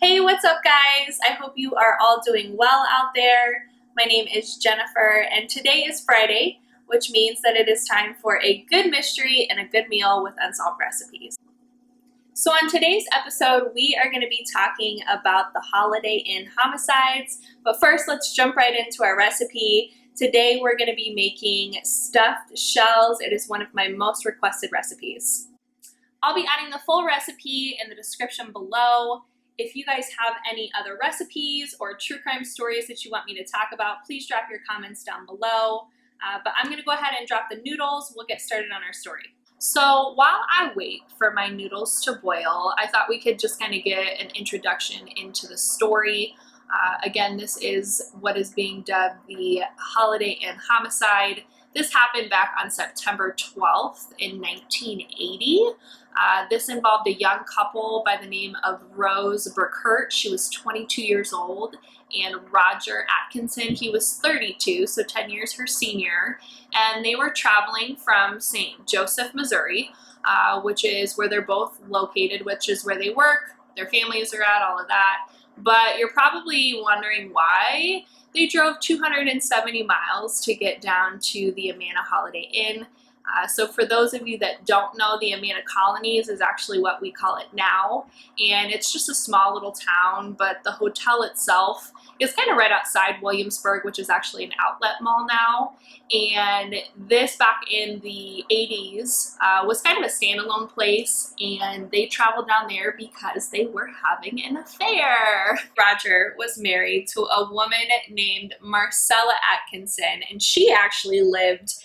Hey, what's up guys? I hope you are all doing well out there. My name is Jennifer and today is Friday, which means that it is time for a good mystery and a good meal with unsolved recipes. So on today's episode, we are going to be talking about the Holiday Inn Homicides, but first let's jump right into our recipe. Today we're going to be making stuffed shells. It is one of my most requested recipes. I'll be adding the full recipe in the description below. If you guys have any other recipes or true crime stories that you want me to talk about, please drop your comments down below. But I'm gonna go ahead and drop the noodles. We'll get started on our story. So while I wait for my noodles to boil, I thought we could just kind of get an introduction into the story. Again, this is what is being dubbed the Holiday Inn Homicide. This happened back on September 12th in 1980. This involved a young couple by the name of Rose Burkert. She was 22 years old, and Roger Atkinson, he was 32, so 10 years her senior. And they were traveling from St. Joseph, Missouri, which is where they're both located, which is where they work, their families are at, all of that. But you're probably wondering why they drove 270 miles to get down to the Amana Holiday Inn. So for those of you that don't know, the Amana Colonies is actually what we call it now, and it's just a small little town, but the hotel itself is kind of right outside Williamsburg, which is actually an outlet mall now. And this back in the 80s was kind of a standalone place, and they traveled down there because they were having an affair. Roger was married to a woman named Marcella Atkinson, and she actually lived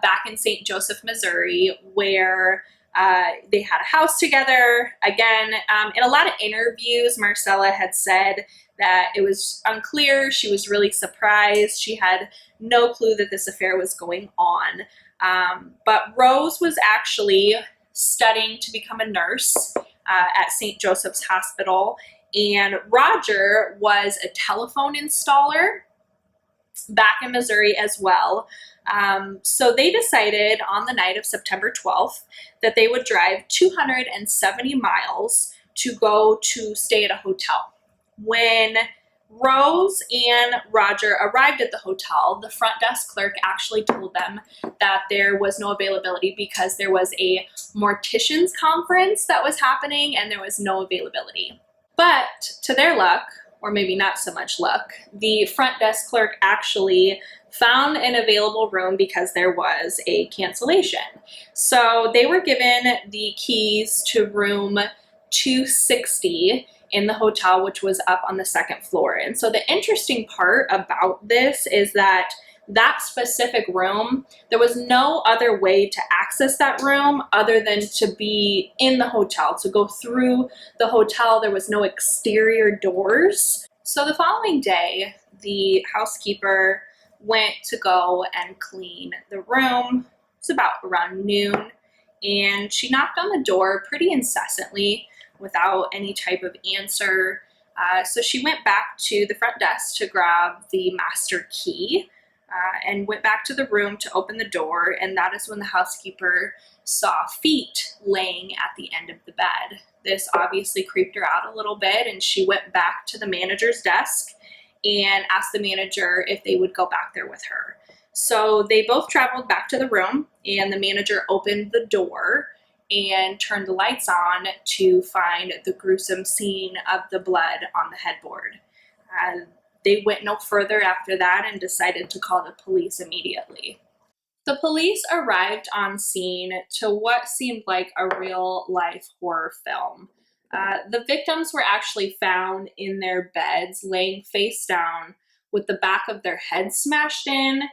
back in St. Joseph, Missouri, where they had a house together. Again, in a lot of interviews, Marcella had said that it was unclear. She was really surprised. She had no clue that this affair was going on. But Rose was actually studying to become a nurse at St. Joseph's Hospital, and Roger was a telephone installer back in Missouri as well. So they decided on the night of September 12th that they would drive 270 miles to go to stay at a hotel. When Rose and Roger arrived at the hotel, the front desk clerk actually told them that there was no availability because there was a mortician's conference that was happening and there was no availability. But to their luck, or maybe not so much luck, the front desk clerk actually found an available room because there was a cancellation. So they were given the keys to room 260 in the hotel, which was up on the second floor. And so the interesting part about this is that that specific room, there was no other way to access that room other than to be in the hotel, to go through the hotel. There was no exterior doors. So the following day, the housekeeper went to go and clean the room. It was about around noon, and she knocked on the door pretty incessantly without any type of answer. So she went back to the front desk to grab the master key and went back to the room to open the door, and that is when the housekeeper saw feet laying at the end of the bed. This obviously creeped her out a little bit, and she went back to the manager's desk and asked the manager if they would go back there with her. So they both traveled back to the room, and the manager opened the door and turned the lights on to find the gruesome scene of the blood on the headboard. They went no further after that and decided to call the police immediately. The police arrived on scene to what seemed like a real-life horror film. The victims were actually found in their beds, laying face down with the back of their heads smashed in.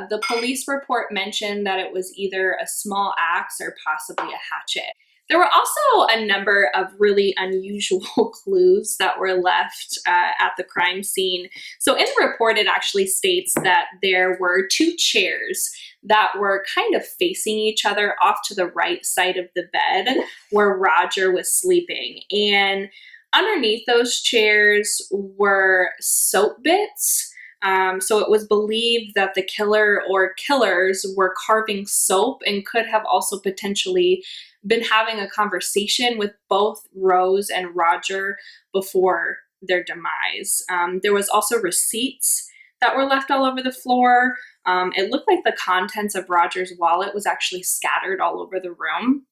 The police report mentioned that it was either a small axe or possibly a hatchet. There were also a number of really unusual clues that were left at the crime scene. So in the report, it actually states that there were two chairs that were kind of facing each other off to the right side of the bed where Roger was sleeping. And underneath those chairs were soap bits So it was believed that the killer or killers were carving soap and could have also potentially been having a conversation with both Rose and Roger before their demise. There was also receipts that were left all over the floor. It looked like the contents of Roger's wallet was actually scattered all over the room.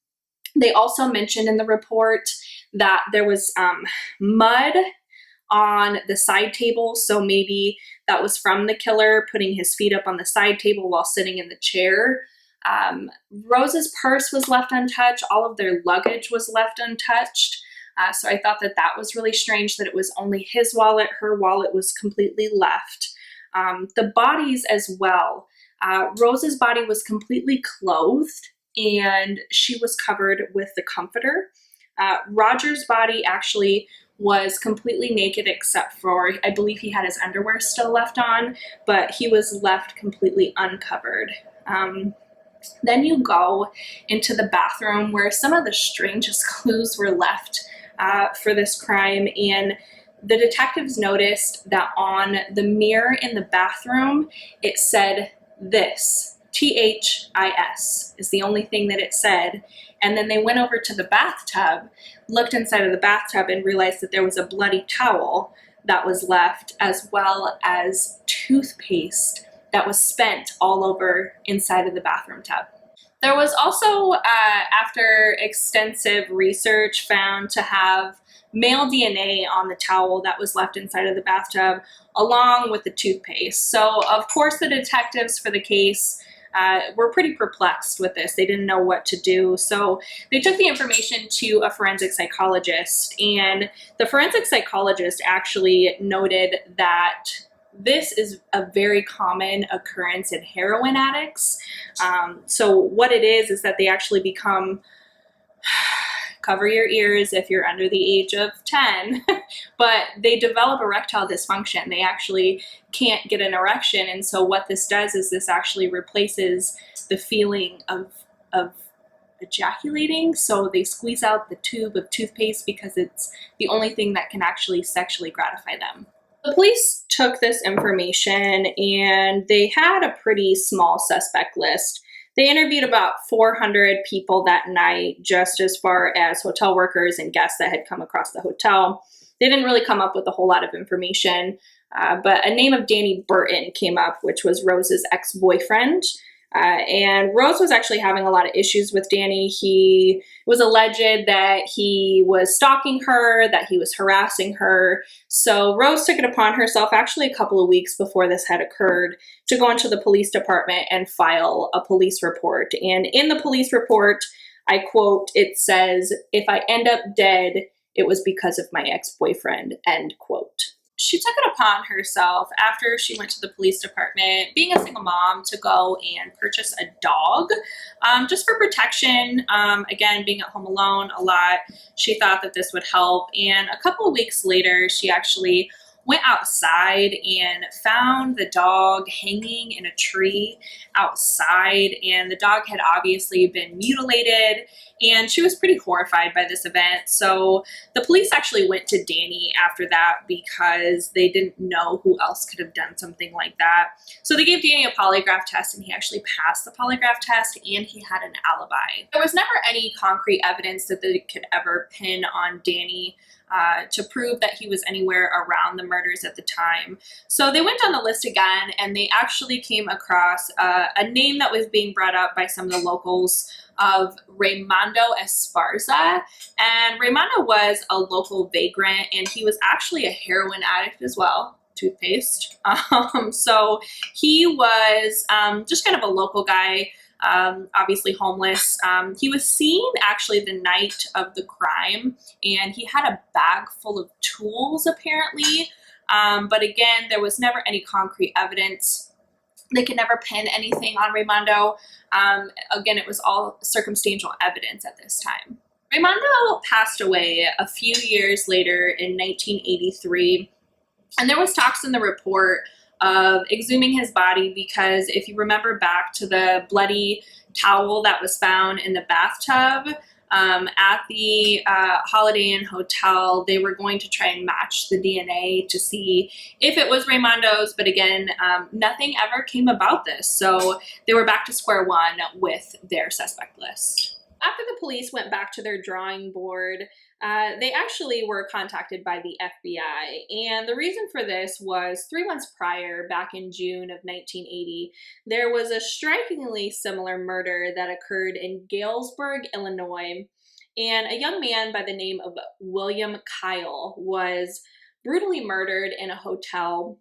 They also mentioned in the report that there was mud on the side table, so maybe that was from the killer putting his feet up on the side table while sitting in the chair. Rose's purse was left untouched. All of their luggage was left untouched. So I thought that that was really strange that it was only his wallet. Her wallet was completely left. The bodies as well. Rose's body was completely clothed and she was covered with the comforter. Roger's body actually was completely naked except for, I believe he had his underwear still left on, but he was left completely uncovered. Then you go into the bathroom where some of the strangest clues were left for this crime, and the detectives noticed that on the mirror in the bathroom, it said this, THIS is the only thing that it said. And then they went over to the bathtub, looked inside of the bathtub and realized that there was a bloody towel that was left, as well as toothpaste that was spent all over inside of the bathroom tub. There was also, after extensive research, found to have male DNA on the towel that was left inside of the bathtub, along with the toothpaste. So, of course, the detectives for the case were pretty perplexed with this. They didn't know what to do. So they took the information to a forensic psychologist, and the forensic psychologist actually noted that this is a very common occurrence in heroin addicts. So what it is that they actually become, cover your ears if you're under the age of 10, but they develop erectile dysfunction. They actually can't get an erection. And so what this does is this actually replaces the feeling of ejaculating. So they squeeze out the tube of toothpaste because it's the only thing that can actually sexually gratify them. The police took this information and they had a pretty small suspect list. They interviewed about 400 people that night, just as far as hotel workers and guests that had come across the hotel. They didn't really come up with a whole lot of information, but a name of Danny Burton came up, which was Rose's ex-boyfriend. And Rose was actually having a lot of issues with Danny. He was alleged that he was stalking her, that he was harassing her. So Rose took it upon herself, actually a couple of weeks before this had occurred, to go into the police department and file a police report. And in the police report, I quote, it says, "If I end up dead, it was because of my ex-boyfriend," end quote. She took it upon herself after she went to the police department, being a single mom, to go and purchase a dog just for protection. Again, being at home alone a lot, she thought that this would help. And a couple of weeks later, she actually went outside and found the dog hanging in a tree outside, and the dog had obviously been mutilated, and she was pretty horrified by this event. So the police actually went to Danny after that because they didn't know who else could have done something like that. So they gave Danny a polygraph test, and he actually passed the polygraph test, and he had an alibi. There was never any concrete evidence that they could ever pin on Danny to prove that he was anywhere around the murders at the time. So they went down the list again, and they actually came across a name that was being brought up by some of the locals of Raimundo Esparza. And Raimundo was a local vagrant, and he was actually a heroin addict as well, toothpaste. So he was just kind of a local guy, obviously homeless. He was seen actually the night of the crime, and he had a bag full of tools apparently. But again, there was never any concrete evidence. They could never pin anything on Raimundo. Again, it was all circumstantial evidence at this time. Raimundo passed away a few years later in 1983, and there was talks in the report of exhuming his body because if you remember back to the bloody towel that was found in the bathtub, at the Holiday Inn Hotel. They were going to try and match the DNA to see if it was Raimondo's, but again, nothing ever came about this. So they were back to square one with their suspect list. After the police went back to their drawing board, they actually were contacted by the FBI, and the reason for this was 3 months prior, back in June of 1980, there was a strikingly similar murder that occurred in Galesburg, Illinois, and a young man by the name of William Kyle was brutally murdered in a hotel.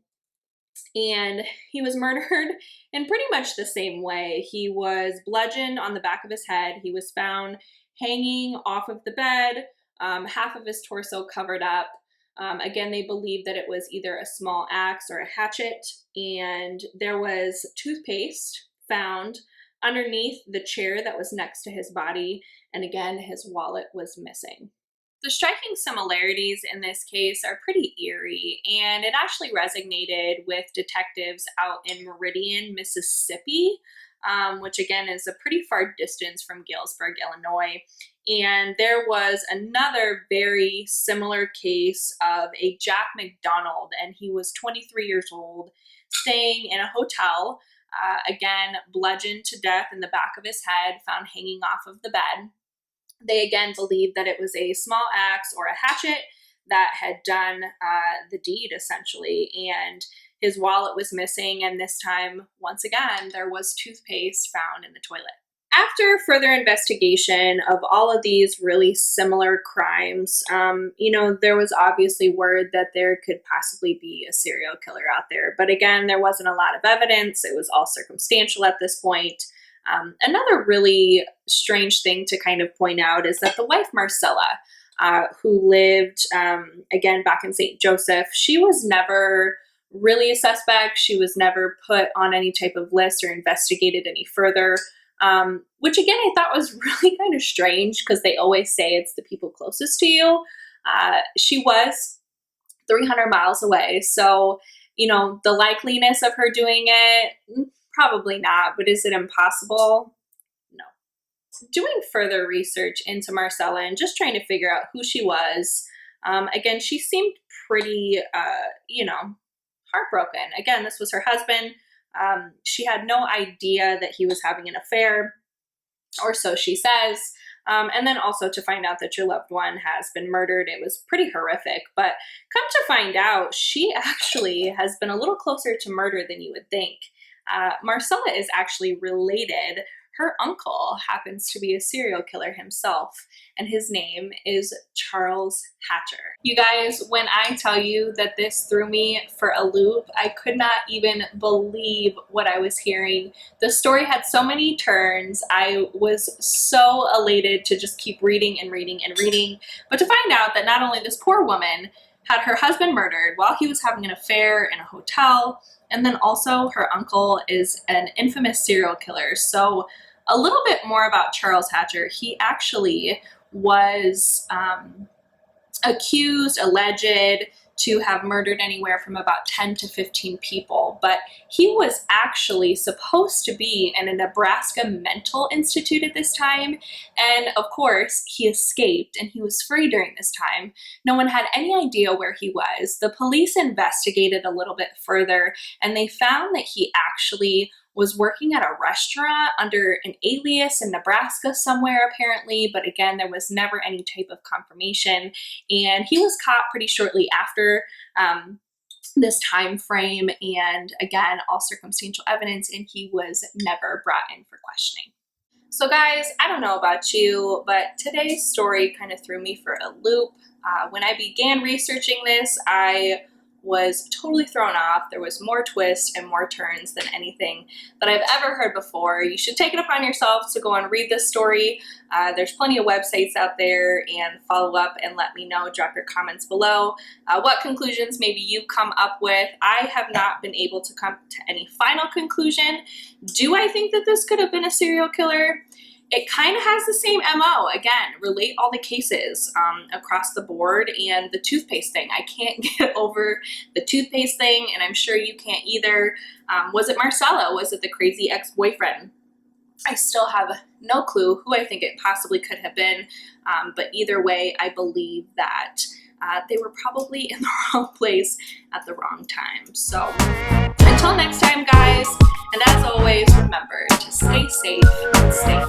And he was murdered in pretty much the same way. He was bludgeoned on the back of his head. He was found hanging off of the bed, half of his torso covered up. Again, they believe that it was either a small axe or a hatchet. And there was toothpaste found underneath the chair that was next to his body. And again, his wallet was missing. The striking similarities in this case are pretty eerie, and it actually resonated with detectives out in Meridian, Mississippi, which again is a pretty far distance from Galesburg, Illinois. And there was another very similar case of a Jack McDonald, and he was 23 years old, staying in a hotel, again, bludgeoned to death in the back of his head, found hanging off of the bed. They again believed that it was a small axe or a hatchet that had done the deed, essentially, and his wallet was missing, and this time, once again, there was toothpaste found in the toilet. After further investigation of all of these really similar crimes, there was obviously word that there could possibly be a serial killer out there, but again, there wasn't a lot of evidence. It was all circumstantial at this point. Another really strange thing to kind of point out is that the wife Marcella, who lived, again, back in St. Joseph, she was never really a suspect. She was never put on any type of list or investigated any further, which again, I thought was really kind of strange because they always say it's the people closest to you. She was 300 miles away. So, the likeliness of her doing it, probably not, but is it impossible? No. Doing further research into Marcella and just trying to figure out who she was, again, she seemed pretty, heartbroken. Again, this was her husband. She had no idea that he was having an affair, or so she says. And then also to find out that your loved one has been murdered, it was pretty horrific. But come to find out, she actually has been a little closer to murder than you would think. Marcella is actually related. Her uncle happens to be a serial killer himself, and his name is Charles Hatcher. You guys, when I tell you that this threw me for a loop, I could not even believe what I was hearing. The story had so many turns. I was so elated to just keep reading and reading and reading, but to find out that not only this poor woman had her husband murdered while he was having an affair in a hotel, and then also her uncle is an infamous serial killer. So a little bit more about Charles Hatcher. He actually was alleged to have murdered anywhere from about 10 to 15 people, but he was actually supposed to be in a Nebraska mental institute at this time, and of course he escaped and he was free during this time. No one had any idea where he was. The police investigated a little bit further, and they found that he actually was working at a restaurant under an alias in Nebraska somewhere apparently, but again, there was never any type of confirmation, and he was caught pretty shortly after this time frame, and again, all circumstantial evidence, and he was never brought in for questioning. So guys, I don't know about you, but today's story kind of threw me for a loop. When I began researching this, I was totally thrown off. There was more twists and more turns than anything that I've ever heard before. You should take it upon yourself to go and read this story. There's plenty of websites out there, and follow up and let me know. Drop your comments below. What conclusions maybe you come up with. I have not been able to come to any final conclusion. Do I think that this could have been a serial killer? It kind of has the same MO. Again, relate all the cases across the board, and the toothpaste thing. I can't get over the toothpaste thing, and I'm sure you can't either. Was it Marcella? Was it the crazy ex-boyfriend? I still have no clue who I think it possibly could have been, but either way, I believe that they were probably in the wrong place at the wrong time. So until next time, guys, and as always, remember to stay safe and stay